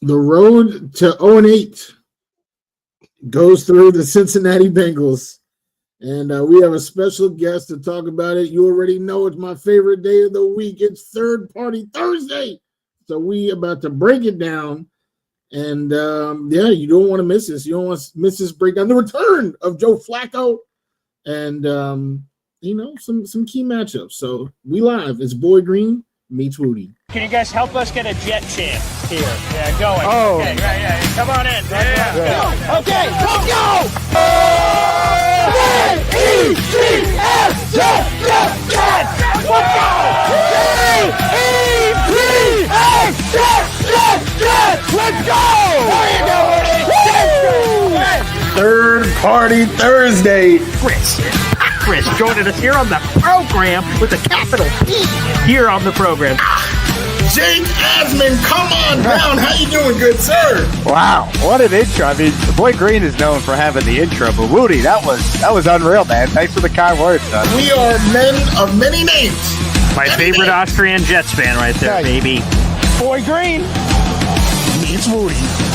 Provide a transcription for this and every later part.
The road to 0-8 goes through the Cincinnati Bengals. And we have a special guest to talk about it. You already know it's my favorite day of the week. It's Third Party Thursday. So we about to break it down. And, you don't want to miss this. You don't want to miss this breakdown. The return of Joe Flacco and, some key matchups. So we live. It's Boy Green meets Wudi. Can you guys help us get a jet chant here? Yeah, going. Oh. Okay, right. Come on in. Yeah. Okay, let's go! J-E-T-S, let's go! How you doing? Third Party Thursday. Chris joining us here on the program with a capital P here on the program. Jake Asman, come on down. How you doing, good sir? Wow, what an intro. I mean, the Boy Green is known for having the intro, but Wudi, that was unreal, man. Thanks for the kind words, son. We are men of many names. My favorite Austrian Jets fan right there, baby. Boy Green Meets Wudi.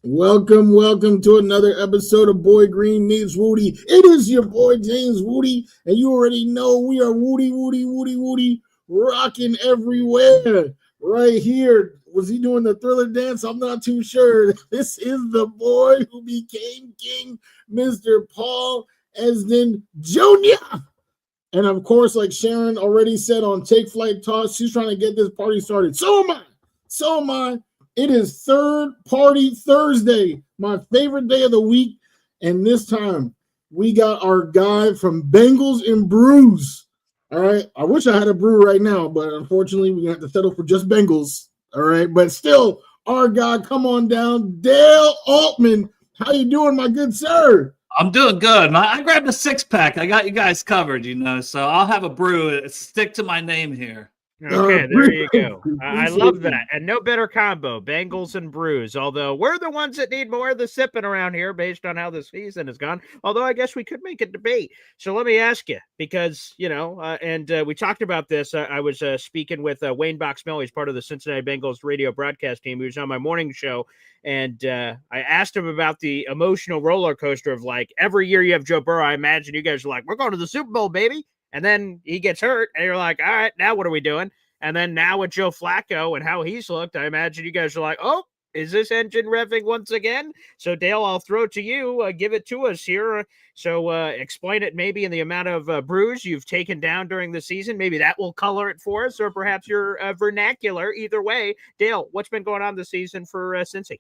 Welcome to another episode of Boy Green Meets Wudi. It is your boy James Wudi, and you already know we are Wudi, rocking everywhere. Right here. Was he doing the Thriller dance? I'm not too sure. This is the boy who became king, Mr. Paul Esden Jr. And of course, like Sharon already said on Take Flight Toss, she's trying to get this party started. So am I. It is Third Party Thursday, my favorite day of the week. And this time, we got our guy from Bengals and Brews. All right. I wish I had a brew right now, but unfortunately, we're going to have to settle for just Bengals. All right. But still, our guy, come on down, Dale Altman. How you doing, my good sir? I'm doing good. I grabbed a six-pack. I got you guys covered, so I'll have a brew. Stick to my name here. Okay, there you go. I love that. And no better combo, Bengals and Brews. Although we're the ones that need more of the sipping around here based on how the season has gone. Although I guess we could make a debate. So let me ask you, because, we talked about this. I was speaking with Wayne Boxmell. He's part of the Cincinnati Bengals radio broadcast team. He was on my morning show. And I asked him about the emotional roller coaster of, like, every year you have Joe Burrow. I imagine you guys are like, we're going to the Super Bowl, baby. And then he gets hurt, and you're like, all right, now what are we doing? And then now with Joe Flacco and how he's looked, I imagine you guys are like, oh, is this engine revving once again? So, Dale, I'll throw it to you. Give it to us here. So explain it maybe in the amount of brews you've taken down during the season. Maybe that will color it for us, or perhaps your vernacular. Either way, Dale, what's been going on this season for Cincy?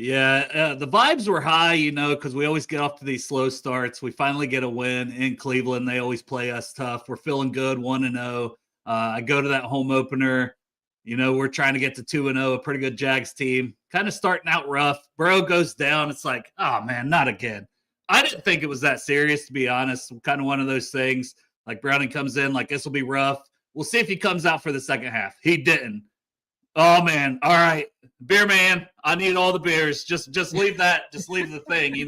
Yeah, the vibes were high, because we always get off to these slow starts. We finally get a win in Cleveland. They always play us tough. We're feeling good, 1-0. I go to that home opener. We're trying to get to 2-0, a pretty good Jags team. Kind of starting out rough. Burrow goes down. It's like, oh, man, not again. I didn't think it was that serious, to be honest. Kind of one of those things. Like, Browning comes in, like, this will be rough. We'll see if he comes out for the second half. He didn't. Oh, man. All right. Beer man, I need all the beers. Just leave that. Just leave the thing,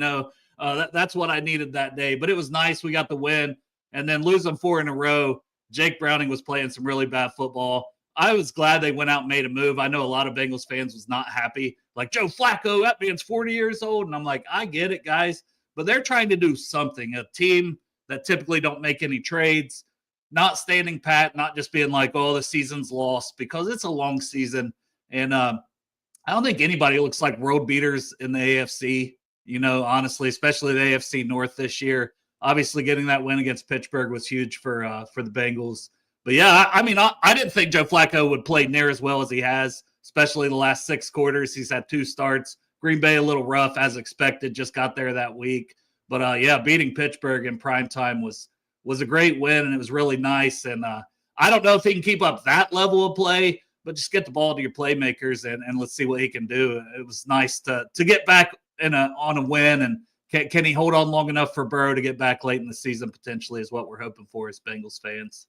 that's what I needed that day. But it was nice. We got the win. And then losing 4 in a row, Jake Browning was playing some really bad football. I was glad they went out and made a move. I know a lot of Bengals fans was not happy. Like, Joe Flacco, that man's 40 years old. And I'm like, I get it, guys. But they're trying to do something. A team that typically don't make any trades, not standing pat, not just being like, oh, the season's lost, because it's a long season. And I don't think anybody looks like world beaters in the AFC, honestly, especially the AFC North this year. Obviously, getting that win against Pittsburgh was huge for the Bengals. But, yeah, I didn't think Joe Flacco would play near as well as he has, especially the last 6 quarters. He's had 2 starts. Green Bay a little rough, as expected, just got there that week. But, beating Pittsburgh in primetime was a great win, and it was really nice. And I don't know if he can keep up that level of play, but just get the ball to your playmakers and let's see what he can do. It was nice to get back on a win, and can he hold on long enough for Burrow to get back late in the season potentially is what we're hoping for as Bengals fans.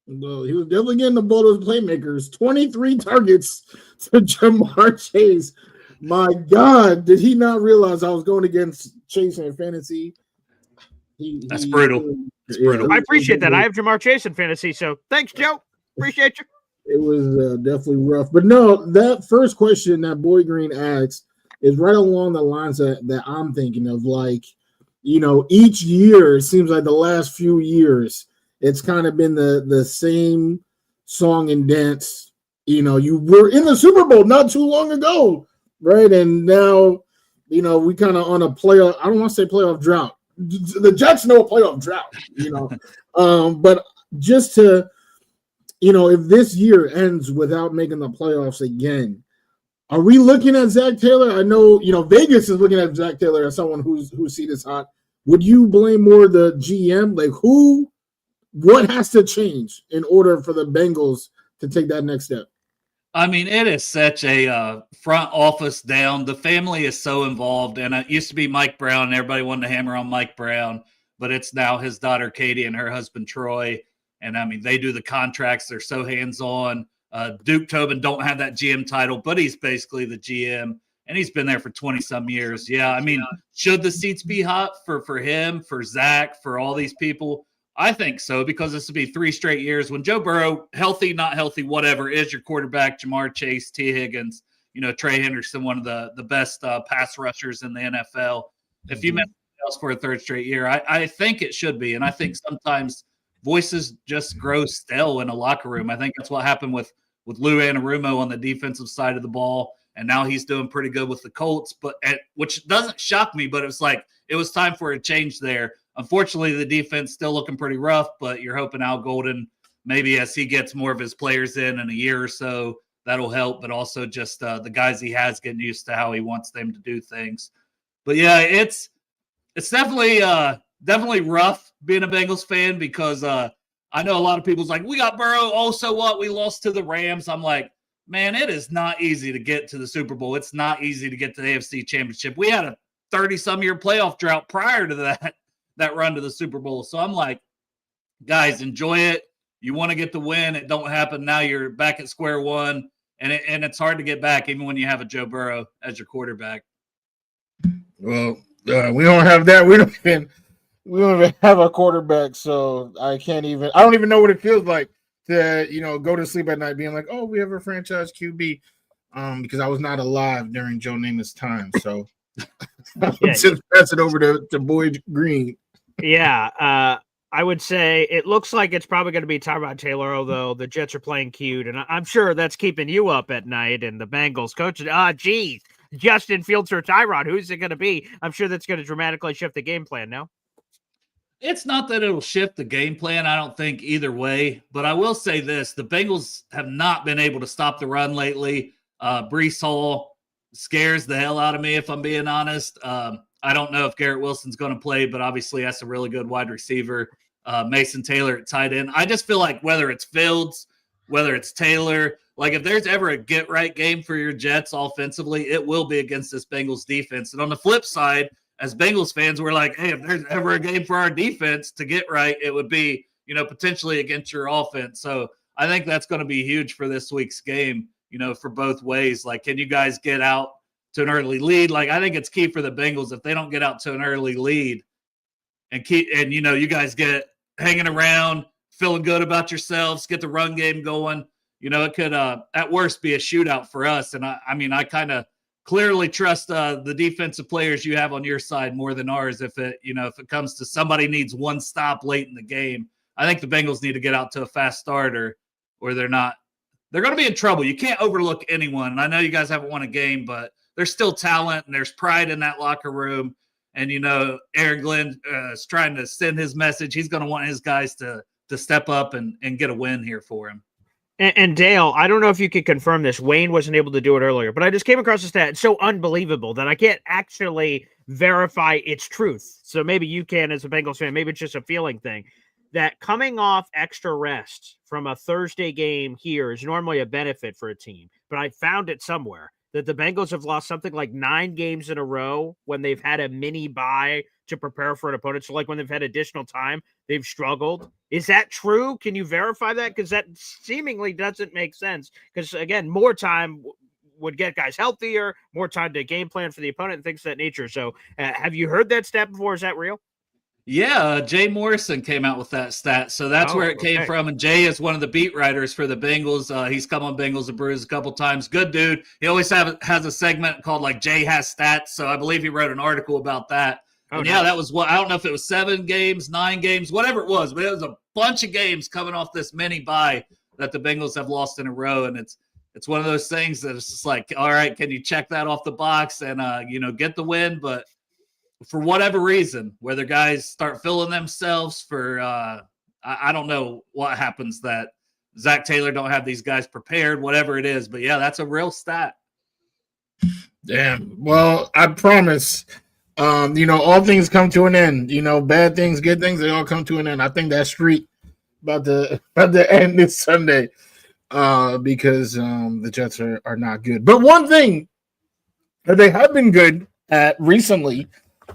Well, he was definitely getting the ball to his playmakers. 23 targets to Jamar Chase. My God, did he not realize I was going against Chase in fantasy? That's brutal. It's brutal. I appreciate that. I have Jamar Chase in fantasy, so thanks, Joe. Appreciate you. It was definitely rough. But no, that first question that Boy Green asked is right along the lines that I'm thinking of. Like, each year, it seems like the last few years, it's kind of been the same song and dance. You were in the Super Bowl not too long ago, right? And now, we kind of on a playoff, I don't want to say playoff drought. The Jets know a playoff drought, but just to, if this year ends without making the playoffs again, are we looking at Zach Taylor? I know, Vegas is looking at Zach Taylor as someone whose seat is hot. Would you blame more the GM? Like, what has to change in order for the Bengals to take that next step? I mean, it is such a front office down. The family is so involved, and it used to be Mike Brown, and everybody wanted to hammer on Mike Brown, but it's now his daughter Katie and her husband Troy. And I mean, they do the contracts. They're so hands-on. Duke Tobin don't have that GM title, but he's basically the GM, and he's been there for 20-some years. Yeah, I mean, should the seats be hot for him, for Zach, for all these people? I think so, because this will be 3 straight years when Joe Burrow, healthy, not healthy, whatever, is your quarterback. Jamar Chase, T. Higgins, Trey Henderson, one of the best pass rushers in the NFL. If you miss else for a 3rd straight year, I think it should be. And I think sometimes voices just grow stale in a locker room. I think that's what happened with Lou Anarumo on the defensive side of the ball. And now he's doing pretty good with the Colts, which doesn't shock me, but it's like it was time for a change there. Unfortunately, the defense still looking pretty rough, but you're hoping Al Golden, maybe as he gets more of his players in a year or so, that'll help, but also just the guys he has getting used to how he wants them to do things. But yeah, it's definitely rough being a Bengals fan, because I know a lot of people's like, we got Burrow, oh, so what? We lost to the Rams. I'm like, man, it is not easy to get to the Super Bowl. It's not easy to get to the AFC Championship. We had a 30-some year playoff drought prior to that run to the Super Bowl. So I'm like, guys, enjoy it. You want to get the win. It don't happen. Now you're back at square one, and it's hard to get back even when you have a Joe Burrow as your quarterback. Well, we don't have that. We don't even have a quarterback, so I don't even know what it feels like to, go to sleep at night being like, oh, we have a franchise QB, because I was not alive during Joe Namath's time. So just pass it over to Boy Green. Yeah, I would say it looks like it's probably going to be Tyrod Taylor, although the Jets are playing cute, and I'm sure that's keeping you up at night. And the Bengals coach, geez, Justin Fields or Tyrod, who's it going to be? I'm sure that's going to dramatically shift the game plan. No, it's not that it'll shift the game plan, I don't think, either way. But I will say this: the Bengals have not been able to stop the run lately. Breece Hall scares the hell out of me, if I'm being honest. I don't know if Garrett Wilson's going to play, but obviously that's a really good wide receiver. Mason Taylor at tight end. I just feel like whether it's Fields, whether it's Taylor, like if there's ever a get-right game for your Jets offensively, it will be against this Bengals defense. And on the flip side, as Bengals fans, we're like, hey, if there's ever a game for our defense to get right, it would be, potentially against your offense. So I think that's going to be huge for this week's game, for both ways. Like, can you guys get out to an early lead? Like, I think it's key for the Bengals if they don't get out to an early lead and you guys get hanging around, feeling good about yourselves, get the run game going. It could at worst be a shootout for us. And I kind of clearly trust the defensive players you have on your side more than ours. If it comes to somebody needs one stop late in the game, I think the Bengals need to get out to a fast start or they're going to be in trouble. You can't overlook anyone. And I know you guys haven't won a game, but there's still talent and there's pride in that locker room. And, Aaron Glenn is trying to send his message. He's going to want his guys to step up and get a win here for him. And Dale, I don't know if you could confirm this. Wayne wasn't able to do it earlier, but I just came across a stat. It's so unbelievable that I can't actually verify its truth. So maybe you can as a Bengals fan. Maybe it's just a feeling thing. That coming off extra rest from a Thursday game here is normally a benefit for a team. But I found it somewhere that the Bengals have lost something like 9 games in a row when they've had a mini bye to prepare for an opponent. So like when they've had additional time, they've struggled. Is that true? Can you verify that? Because that seemingly doesn't make sense. Because again, more time would get guys healthier, more time to game plan for the opponent and things of that nature. So have you heard that stat before? Is that real? Yeah, Jay Morrison came out with that stat. So that's where it came from. And Jay is one of the beat writers for the Bengals. He's come on Bengals and Brews a couple times. Good dude. He always has a segment called like Jay Has Stats. So I believe he wrote an article about that. And yeah, that was what, I don't know if it was 7 games, 9 games, whatever it was, but it was a bunch of games coming off this mini bye that the Bengals have lost in a row. And it's one of those things that it's just like, all right, can you check that off the box and, get the win? But for whatever reason, whether guys start feeling themselves for, I don't know what happens that Zach Taylor don't have these guys prepared, whatever it is. But yeah, that's a real stat. Damn. Well, I promise, all things come to an end. Bad things, good things, they all come to an end. I think that streak about to end this Sunday because the Jets are not good. But one thing that they have been good at recently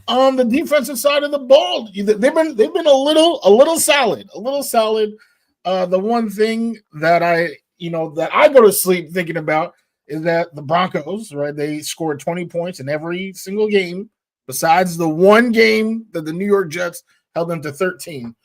on the defensive side of the ball, they've been a little solid. The one thing that I go to sleep thinking about is that the Broncos, right? They scored 20 points in every single game, besides the one game that the New York Jets held them to 13.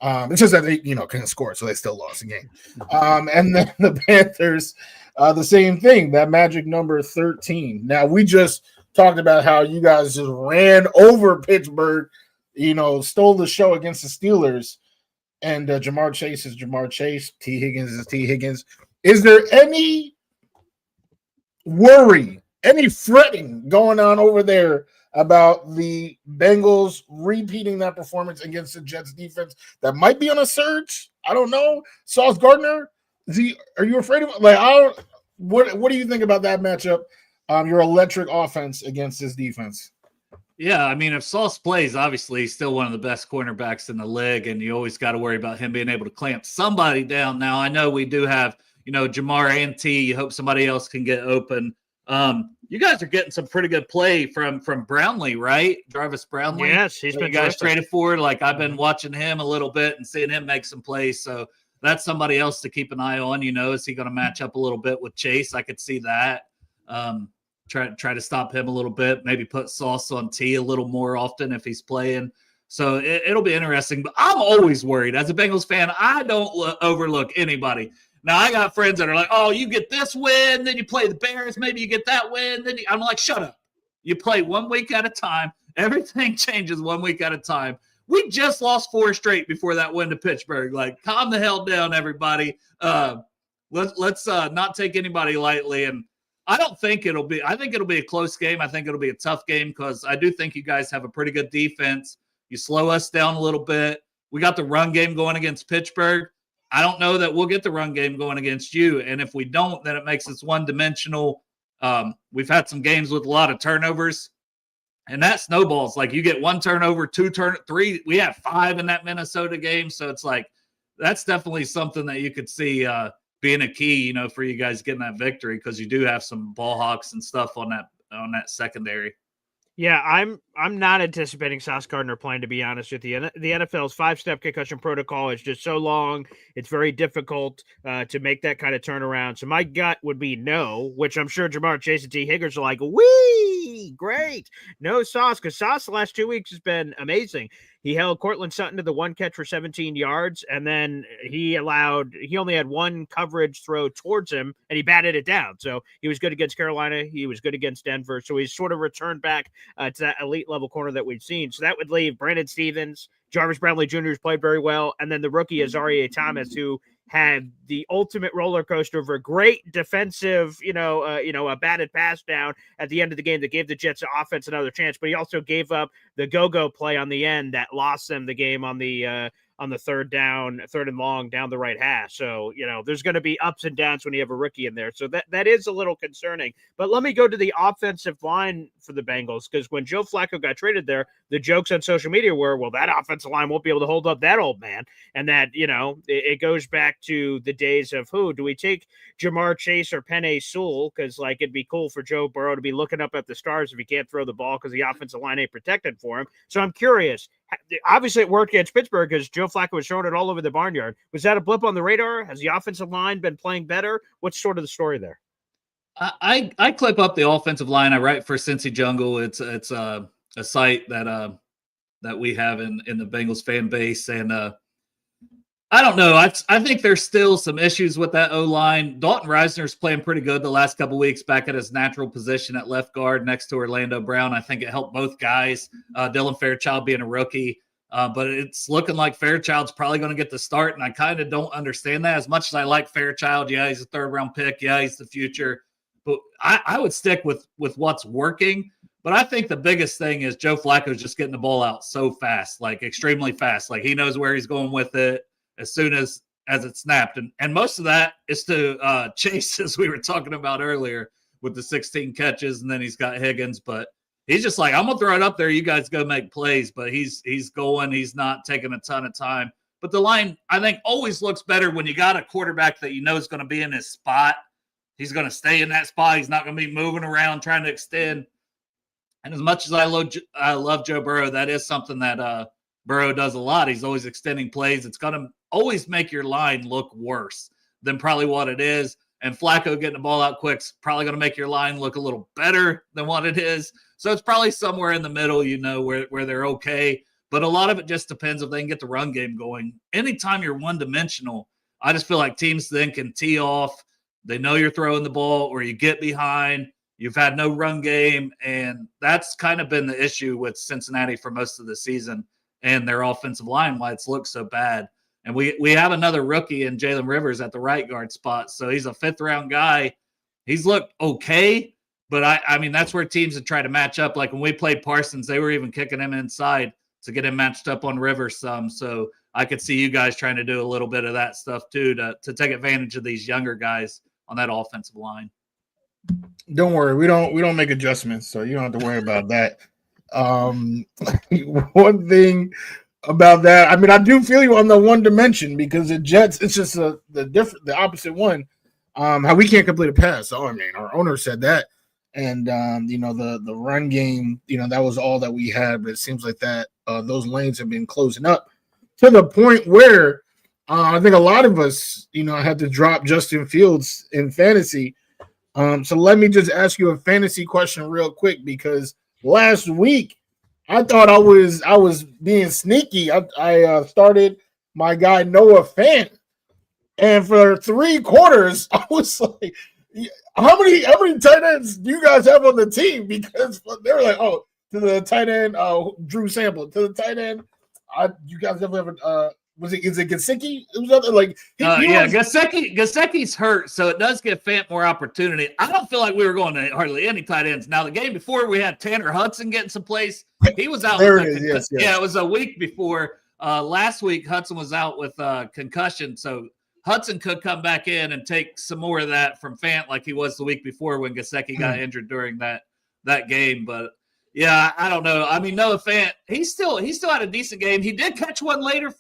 It's just that they, couldn't score, so they still lost the game. And then the Panthers, the same thing, that magic number 13. Now, we just talked about how you guys just ran over Pittsburgh, stole the show against the Steelers, and Jamar Chase is Jamar Chase, T. Higgins is T. Higgins. Is there any worry, any fretting going on over there about the Bengals repeating that performance against the Jets defense that might be on a surge? I don't know. Sauce Gardner, are you afraid of what do you think about that matchup? Your electric offense against this defense. Yeah, I mean, if Sauce plays, obviously he's still one of the best cornerbacks in the league, and you always got to worry about him being able to clamp somebody down. Now, I know we do have, Jamar and T. You hope somebody else can get open. You guys are getting some pretty good play from Brownlee, right? Jarvis Brownlee. Yes, he's been. You guys traded for. Like, I've been watching him a little bit and seeing him make some plays. So that's somebody else to keep an eye on. Is he going to match up a little bit with Chase? I could see that. Try to stop him a little bit, maybe put Sauce on T a little more often if he's playing. So it'll be interesting. But I'm always worried. As a Bengals fan, I don't overlook anybody. Now, I got friends that are like, oh, you get this win, then you play the Bears, maybe you get that win. I'm like, shut up. You play 1 week at a time. Everything changes 1 week at a time. We just lost 4 straight before that win to Pittsburgh. Like, calm the hell down, everybody. Let's not take anybody lightly. And I think it'll be a close game. I think it'll be a tough game because I do think you guys have a pretty good defense. You slow us down a little bit. We got the run game going against Pittsburgh. I don't know that we'll get the run game going against you. And if we don't, then it makes us one-dimensional. We've had some games with a lot of turnovers, and that snowballs. Like, you get 1 turnover, 3. We had 5 in that Minnesota game. So it's like that's definitely something that you could see being a key, for you guys getting that victory, because you do have some ball hawks and stuff on that secondary. Yeah, I'm not anticipating Sauce Gardner playing, to be honest with you. The NFL's 5-step concussion protocol is just so long. It's very difficult to make that kind of turnaround. So my gut would be no, which I'm sure Jamar Chase and T. Higgins are like, wee, great. No Sauce, because Sauce the last 2 weeks has been amazing. He held Cortland Sutton to the 1 catch for 17 yards, and then he only had 1 coverage throw towards him, and he batted it down. So he was good against Carolina. He was good against Denver. So he's sort of returned back to that elite level corner that we've seen. So that would leave Brandon Stevens, Jarvis Brownlee Jr., who's played very well, and then the rookie Azaria Thomas, who had the ultimate roller coaster of a great defensive, a batted pass down at the end of the game that gave the Jets offense another chance. But he also gave up the go-go play on the end that lost them the game on the 3rd and long down the right hash. So, there's going to be ups and downs when you have a rookie in there. So that is a little concerning. But let me go to the offensive line for the Bengals, because when Joe Flacco got traded there, the jokes on social media were, well, that offensive line won't be able to hold up that old man. And that, it goes back to the days of do we take Jamar Chase or Penei Sewell? Because, it'd be cool for Joe Burrow to be looking up at the stars if he can't throw the ball because the offensive line ain't protected for him. So I'm curious. Obviously, it worked against Pittsburgh because Joe Flacco was throwing it all over the barnyard. Was that a blip on the radar? Has the offensive line been playing better? What's sort of the story there? I clip up the offensive line. I write for Cincy Jungle. It's a site that that we have in the Bengals fan base. And I don't know. I think there's still some issues with that O-line. Dalton Reisner's playing pretty good the last couple weeks back at his natural position at left guard next to Orlando Brown. I think it helped both guys. Dylan Fairchild being a rookie. But it's looking like Fairchild's probably going to get the start, and I kind of don't understand that. As much as I like Fairchild, yeah, he's a third-round pick. Yeah, he's the future. But I would stick with what's working. But I think the biggest thing is Joe Flacco's just getting the ball out so fast, like extremely fast. Like he knows where he's going with it as soon as it's snapped. And most of that is to Chase, as we were talking about earlier, with the 16 catches, and then he's got Higgins. But he's just like, I'm going to throw it up there. You guys go make plays. But he's going. He's not taking a ton of time. But the line, I think, always looks better when you got a quarterback that you know is going to be in his spot. He's going to stay in that spot. He's not going to be moving around trying to extend. And as much as I love Joe Burrow, that is something that Burrow does a lot. He's always extending plays. It's going to always make your line look worse than probably what it is. And Flacco getting the ball out quick is probably going to make your line look a little better than what it is. So it's probably somewhere in the middle, where they're okay. But a lot of it just depends if they can get the run game going. Anytime you're one-dimensional, I just feel like teams then can tee off. They know you're throwing the ball, or you get behind. You've had no run game, and that's kind of been the issue with Cincinnati for most of the season and their offensive line, why it's looked so bad. And we have another rookie in Jalen Rivers at the right guard spot, so he's a fifth-round guy. He's looked okay, but I mean that's where teams have tried to match up. Like when we played Parsons, they were even kicking him inside to get him matched up on Rivers some. So I could see you guys trying to do a little bit of that stuff too to take advantage of these younger guys on that offensive line. Don't worry, we don't make adjustments, so you don't have to worry about that. One thing about that, I mean, I do feel you on the one dimension because the Jets, it's just the opposite one. How we can't complete a pass. So I mean, our owner said that, and the run game, that was all that we had. But it seems like that those lanes have been closing up to the point where I think a lot of us, had to drop Justin Fields in fantasy. So let me just ask you a fantasy question real quick, because last week I thought I was being sneaky. I started my guy Noah Fant, and for 3 quarters I was like, how many tight ends do you guys have on the team? Because they were like, oh, to the tight end, Drew Sample, to the tight end, you guys definitely have is it Gesicki? It was other like Gesicki's hurt, so it does give Fant more opportunity. I don't feel like we were going to hardly any tight ends. Now the game before we had Tanner Hudson getting some plays. He was out. There it is. Yes. Yeah, it was a week before. Last week Hudson was out with concussion, so Hudson could come back in and take some more of that from Fant, like he was the week before when Gesicki got injured during that game. But yeah, I don't know. I mean, Noah Fant, he still had a decent game. He did catch one later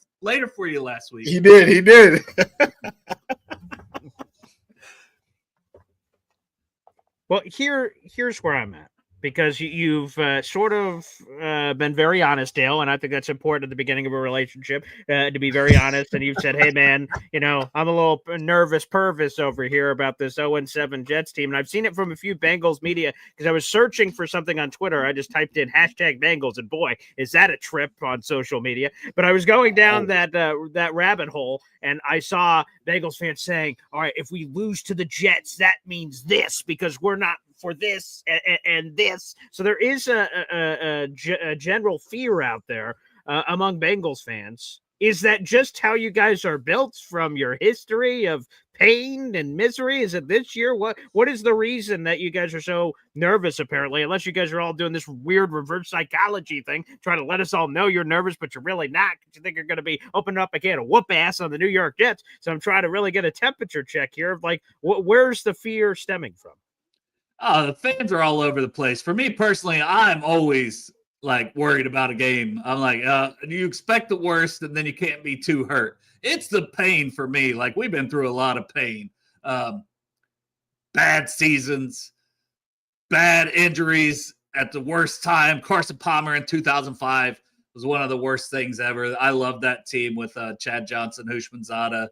for you last week. He did. Well, here's where I'm at, because you've sort of been very honest, Dale, and I think that's important at the beginning of a relationship, to be very honest. And you've said, hey, man, I'm a little nervous pervis over here about this 0-7 Jets team. And I've seen it from a few Bengals media, because I was searching for something on Twitter. I just typed in #Bengals, and boy, is that a trip on social media. But I was going down that rabbit hole, and I saw Bengals fans saying, all right, if we lose to the Jets, that means this, because we're not for this and this. So there is a general fear out there among Bengals fans. Is that just how you guys are built from your history of pain and misery? Is it this year? What is the reason that you guys are so nervous, apparently, unless you guys are all doing this weird reverse psychology thing, trying to let us all know you're nervous, but you're really not, because you think you're going to be opening up a can of whoop ass on the New York Jets. So I'm trying to really get a temperature check here of like, where's the fear stemming from? Oh, the fans are all over the place. For me personally, I'm always like worried about a game. I'm like, you expect the worst, and then you can't be too hurt. It's the pain for me. Like, we've been through a lot of pain. Bad seasons, bad injuries at the worst time. Carson Palmer in 2005 was one of the worst things ever. I love that team with Chad Johnson, Houshmandzadeh,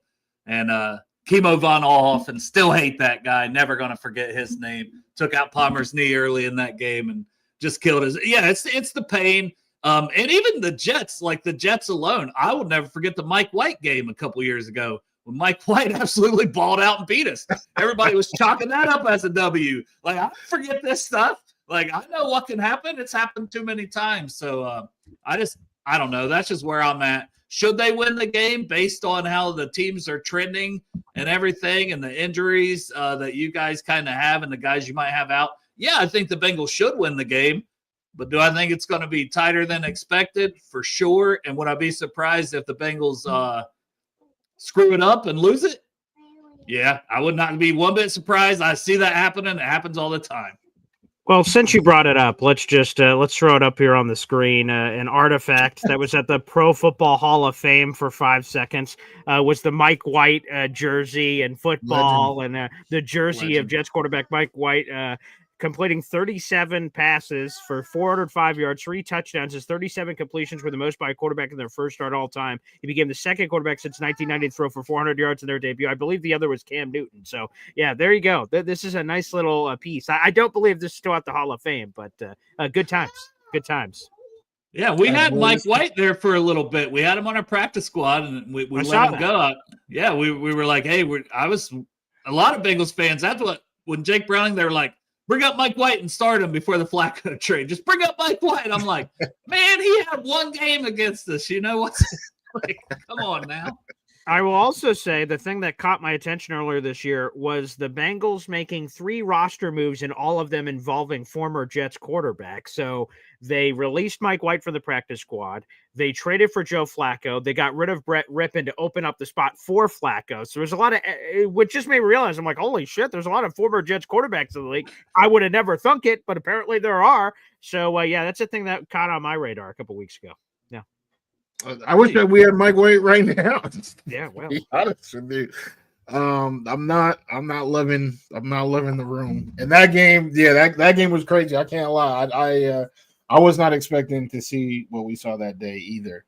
and Kimo Von Off, and still hate that guy. Never going to forget his name. Took out Palmer's knee early in that game and just killed his. Yeah, it's the pain. And even the Jets, like the Jets alone, I will never forget the Mike White game a couple years ago when Mike White absolutely balled out and beat us. Everybody was chalking that up as a W. Like, I forget this stuff. Like, I know what can happen. It's happened too many times. So I don't know. That's just where I'm at. Should they win the game based on how the teams are trending and everything and the injuries that you guys kind of have and the guys you might have out? Yeah, I think the Bengals should win the game. But do I think it's going to be tighter than expected? For sure. And would I be surprised if the Bengals screw it up and lose it? Yeah, I would not be one bit surprised. I see that happening. It happens all the time. Well, since you brought it up, let's throw it up here on the screen. An artifact that was at the Pro Football Hall of Fame for 5 seconds was the Mike White jersey and football. Legend. And the jersey of Jets quarterback Mike White completing 37 passes for 405 yards, 3 touchdowns. His 37 completions were the most by a quarterback in their first start all time. He became the second quarterback since 1990 to throw for 400 yards in their debut. I believe the other was Cam Newton. So, yeah, there you go. This is a nice little piece. I don't believe this is still at the Hall of Fame, but good times. Good times. Yeah, we had Mike White there for a little bit. We had him on our practice squad, and we let him go. Yeah, we were like, hey, I was a lot of Bengals fans. That's what when Jake Browning, they were like, bring up Mike White and start him before the Flacco trade. Just bring up Mike White. I'm like, man, he had one game against us. You know what's like? Come on now. I will also say the thing that caught my attention earlier this year was the Bengals making 3 roster moves and all of them involving former Jets quarterbacks. So they released Mike White from the practice squad. They traded for Joe Flacco. They got rid of Brett Rippon to open up the spot for Flacco. So there's a lot of, which just made me realize, I'm like, holy shit, there's a lot of former Jets quarterbacks in the league. I would have never thunk it, but apparently there are. So yeah, that's a thing that caught on my radar a couple weeks ago. Yeah. I wish that we had Mike White right now. Yeah, well, be honest with you. I'm not loving the room. And that game, yeah, that game was crazy. I can't lie. I was not expecting to see what we saw that day either.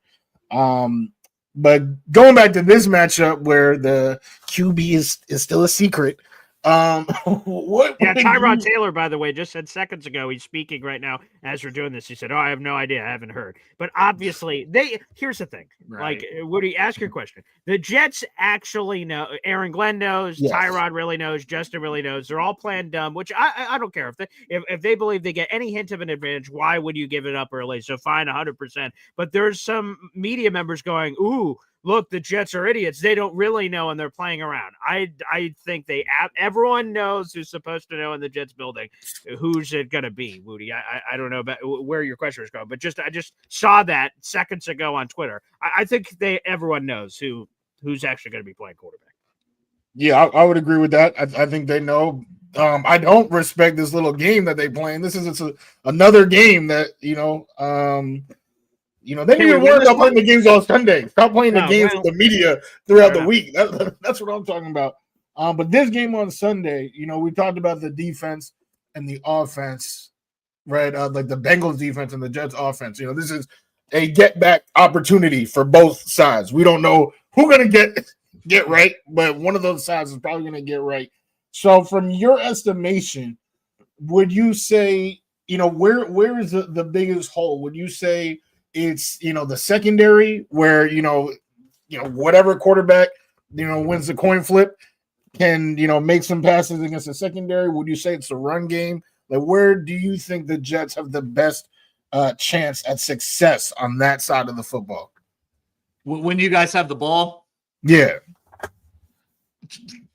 But going back to this matchup where the QB is still a secret. Tyrod Taylor, by the way, just said seconds ago, he's speaking right now as we're doing this. He said, I have no idea. I haven't heard. But obviously, here's the thing. Right. Like, Woody, ask your question. The Jets actually know. Aaron Glenn knows. Yes. Tyrod really knows. Justin really knows. They're all playing dumb, which I don't care. If they believe they get any hint of an advantage, why would you give it up early? So fine, 100%. But there's some media members going, ooh, look, the Jets are idiots. They don't really know, and they're playing around. I think everyone knows who's supposed to know in the Jets building. Who's it going to be, Wudi? I don't know about where your question is going, but I just saw that seconds ago on Twitter. I think everyone knows who's actually going to be playing quarterback. Yeah, I would agree with that. I think they know. I don't respect this little game that they playing. This is another game that they need to worry about playing the games on Sunday. Stop playing the games with the media throughout the week. That's what I'm talking about. But this game on Sunday, we talked about the defense and the offense, right? Like the Bengals defense and the Jets offense. This is a get back opportunity for both sides. We don't know who's going to get right, but one of those sides is probably going to get right. So, from your estimation, would you say, where is the biggest hole? Would you say it's the secondary where whatever quarterback wins the coin flip can make some passes against the secondary? Would you say it's the run game? Like, where do you think the Jets have the best chance at success on that side of the football? When you guys have the ball, yeah,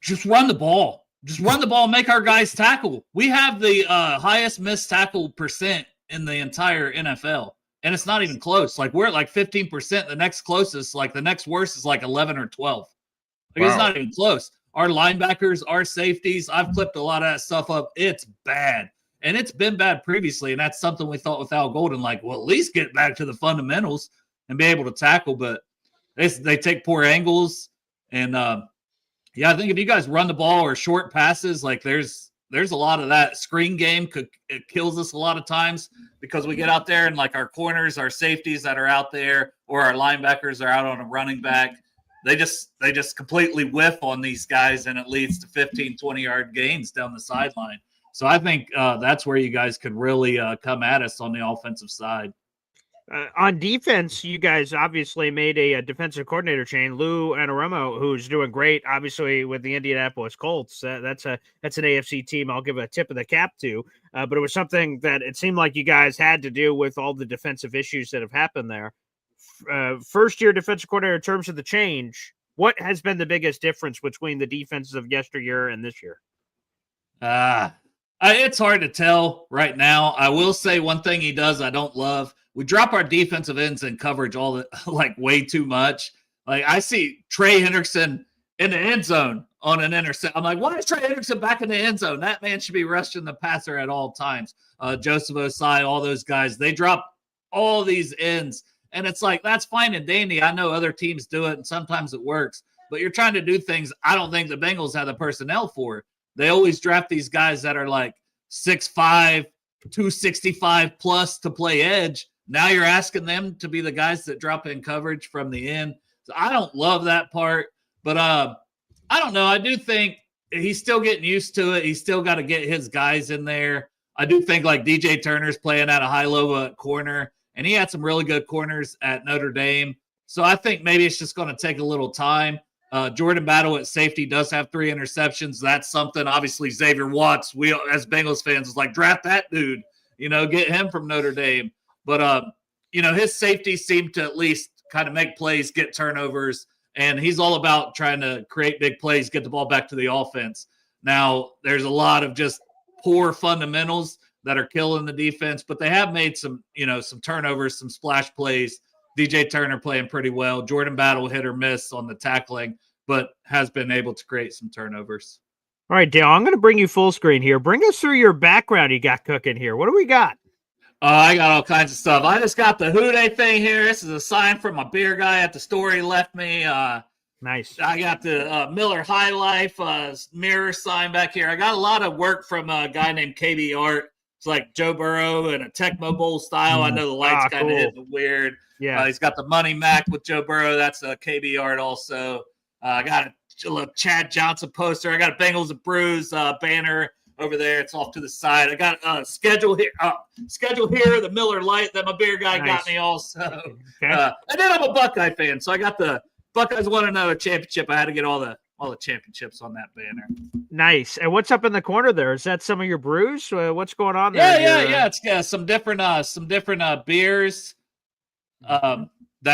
just run the ball. Just run the ball. Make our guys tackle. We have the highest missed tackle percent in the entire NFL. And it's not even close. Like, we're at like 15%. The next closest, like the next worst is like 11 or 12. Like, It's not even close. Our linebackers, our safeties, I've clipped a lot of that stuff up. It's bad. And it's been bad previously. And that's something we thought with Al Golden, like, well, at least get back to the fundamentals and be able to tackle. But they take poor angles. And, I think if you guys run the ball or short passes, like there's a lot of that. Screen game it kills us a lot of times because we get out there and like our corners, our safeties that are out there, or our linebackers are out on a running back. They just completely whiff on these guys, and it leads to 15, 20-yard gains down the sideline. So I think that's where you guys could really come at us on the offensive side. On defense, you guys obviously made a defensive coordinator change. Lou Anarumo, who's doing great, obviously with the Indianapolis Colts. That's an AFC team I'll give a tip of the cap to. But it was something that it seemed like you guys had to do with all the defensive issues that have happened there. First-year defensive coordinator in terms of the change. What has been the biggest difference between the defenses of yesteryear and this year? It's hard to tell right now. I will say one thing he does I don't love. We drop our defensive ends in coverage way too much. Like I see Trey Hendrickson in the end zone on an intercept. I'm like, why is Trey Hendrickson back in the end zone? That man should be rushing the passer at all times. Joseph Osai, all those guys, they drop all these ends. And it's like, that's fine and dandy. I know other teams do it, and sometimes it works. But you're trying to do things I don't think the Bengals have the personnel for. They always draft these guys that are like 6'5", 265 plus to play edge. Now you're asking them to be the guys that drop in coverage from the end. So I don't love that part, but I don't know. I do think he's still getting used to it. He's still got to get his guys in there. I do think like DJ Turner's playing at a high-low corner, and he had some really good corners at Notre Dame. So I think maybe it's just going to take a little time. Jordan Battle at safety does have 3 interceptions. That's something. Obviously, Xavier Watts, we as Bengals fans, was like, draft that dude, get him from Notre Dame. But, his safety seemed to at least kind of make plays, get turnovers, and he's all about trying to create big plays, get the ball back to the offense. Now, there's a lot of just poor fundamentals that are killing the defense, but they have made some turnovers, some splash plays. DJ Turner playing pretty well. Jordan Battle hit or miss on the tackling, but has been able to create some turnovers. All right, Dale, I'm going to bring you full screen here. Bring us through your background you got cooking here. What do we got? I got all kinds of stuff. I just got the Wudi thing here. This is a sign from my beer guy at the store he left me. Nice. I got the Miller High Life mirror sign back here. I got a lot of work from a guy named KB Art. It's like Joe Burrow in a Tecmo Bowl style. I know the lights kind of hitting weird. Yeah. He's got the Money Mac with Joe Burrow. That's a KB Art also. I got a little Chad Johnson poster. I got a Bengals and Brews banner over there. It's off to the side. I got a schedule here. The Miller Lite that my beer guy got me also. Okay. And then I'm a Buckeye fan, so I got the Buckeyes won another championship. I had to get all the championships on that banner. Nice. And what's up in the corner there? Is that some of your brews? What's going on there? Yeah. It's some different beers that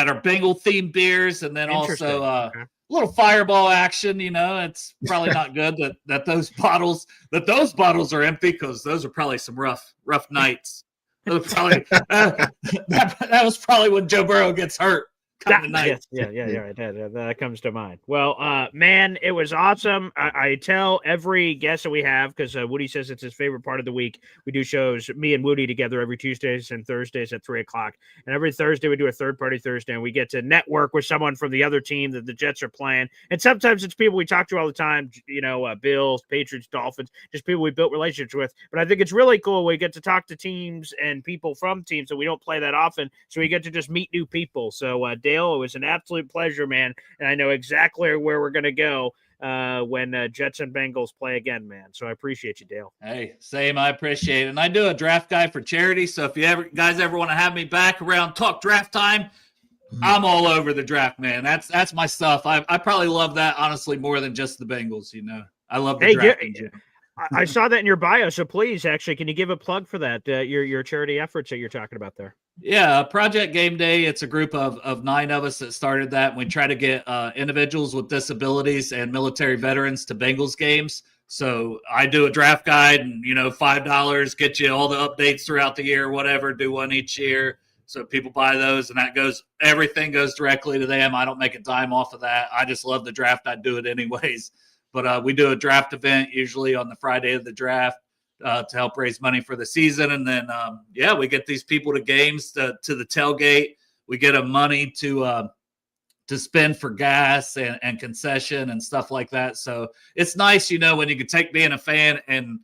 are Bengal themed beers, and then also a little fireball action. It's probably not good that those bottles are empty, because those are probably some rough nights. Those probably that was probably when Joe Burrow gets hurt. Yeah, that comes to mind. Well, man, it was awesome. I tell every guest that we have, because Wudi says it's his favorite part of the week. We do shows, me and Wudi together every Tuesdays and Thursdays at 3:00. And every Thursday we do a third-party Thursday, and we get to network with someone from the other team that the Jets are playing. And sometimes it's people we talk to all the time, Bills, Patriots, Dolphins, just people we built relationships with. But I think it's really cool. We get to talk to teams and people from teams that we don't play that often, so we get to just meet new people. So, Dale, it was an absolute pleasure, man, and I know exactly where we're going to go when Jets and Bengals play again, man. So I appreciate you, Dale. Hey, same. I appreciate it. And I do a draft guy for charity, so if you guys ever want to have me back around talk draft time, I'm all over the draft, man. That's my stuff. I probably love that, honestly, more than just the Bengals. I love the draft. I saw that in your bio, so please, actually, can you give a plug for that, your charity efforts that you're talking about there? Yeah, Project Game Day. It's a group of 9 of us that started that. We try to get individuals with disabilities and military veterans to Bengals games. So I do a draft guide, and $5 get you all the updates throughout the year, whatever. Do one each year, so people buy those, and everything goes directly to them. I don't make a dime off of that. I just love the draft. I do it anyways. But we do a draft event usually on the Friday of the draft to help raise money for the season. And then, we get these people to games, to the tailgate. We get them money to spend for gas and concession and stuff like that. So it's nice, when you can take being a fan and,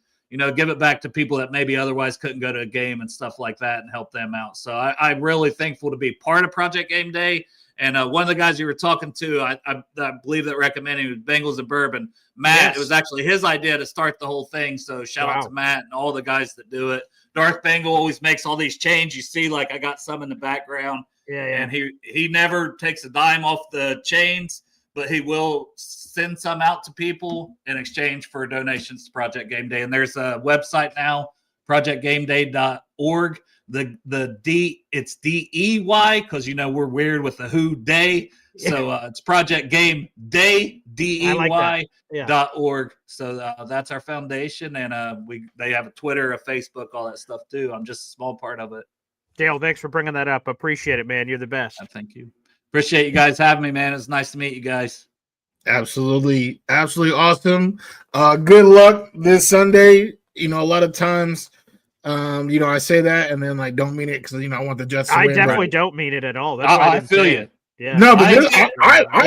give it back to people that maybe otherwise couldn't go to a game and stuff like that and help them out. So I'm really thankful to be part of Project Game Day. And one of the guys you were talking to, I believe that recommended was Bengals and Bourbon. Matt, It was actually his idea to start the whole thing. So shout out to Matt and all the guys that do it. Darth Bengal always makes all these chains. You see, like I got some in the background. Yeah. And he never takes a dime off the chains, but he will send some out to people in exchange for donations to Project Game Day. And there's a website now, projectgameday.org. The D, it's DEY, because we're weird with the who day. So it's Project Game Day, DEY.org. So that's our foundation, and they have a Twitter, a Facebook, all that stuff too. I'm just a small part of it. Dale, thanks for bringing that up. Appreciate it, man. You're the best. Thank you. Appreciate you guys having me, man. It's nice to meet you guys. Absolutely awesome. Good luck this Sunday. A lot of times, I say that and then don't mean it because I want the Jets to win. I definitely don't mean it at all. That's why I feel you. Yeah. No, but I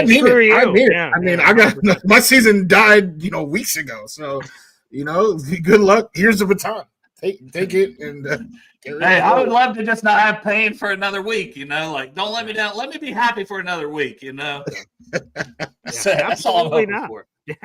mean it. I mean it. Yeah, I mean, I got my season died, weeks ago. So, good luck. Here's the baton. Take it and. Hey, I would love to just not have pain for another week. Don't let me down. Let me be happy for another week. That's all I'm hoping for. Yeah.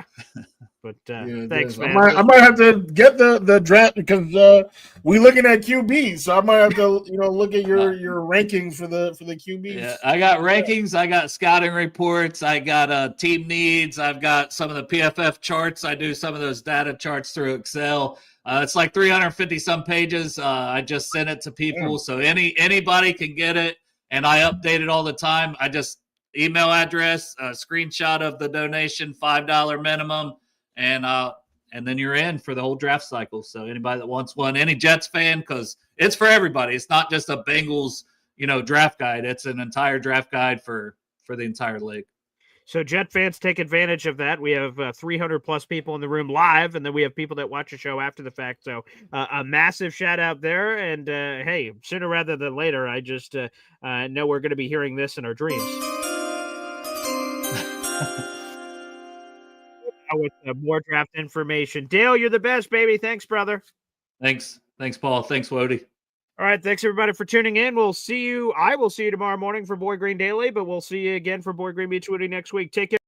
But thanks, man. I might have to get the draft because we looking at QBs, so I might have to look at your rankings for the QBs. Yeah, I got rankings, I got scouting reports, I got team needs, I've got some of the PFF charts. I do some of those data charts through Excel. It's like 350 some pages. I just sent it to people, so anybody can get it, and I update it all the time. I just email address, a screenshot of the donation, $5 minimum. And then you're in for the whole draft cycle. So anybody that wants one, any Jets fan, because it's for everybody. It's not just a Bengals, draft guide. It's an entire draft guide for the entire league. So Jet fans, take advantage of that. We have 300 plus people in the room live, and then we have people that watch the show after the fact. So a massive shout out there. And hey, sooner rather than later, I just know we're going to be hearing this in our dreams. With more draft information. Dale, you're the best, baby. Thanks, brother. Thanks, Paul. Thanks, Wudi. All right, thanks everybody for tuning in. I will see you tomorrow morning for Boy Green Daily, but we'll see you again for Boy Green Beach Wudi next week. Take care.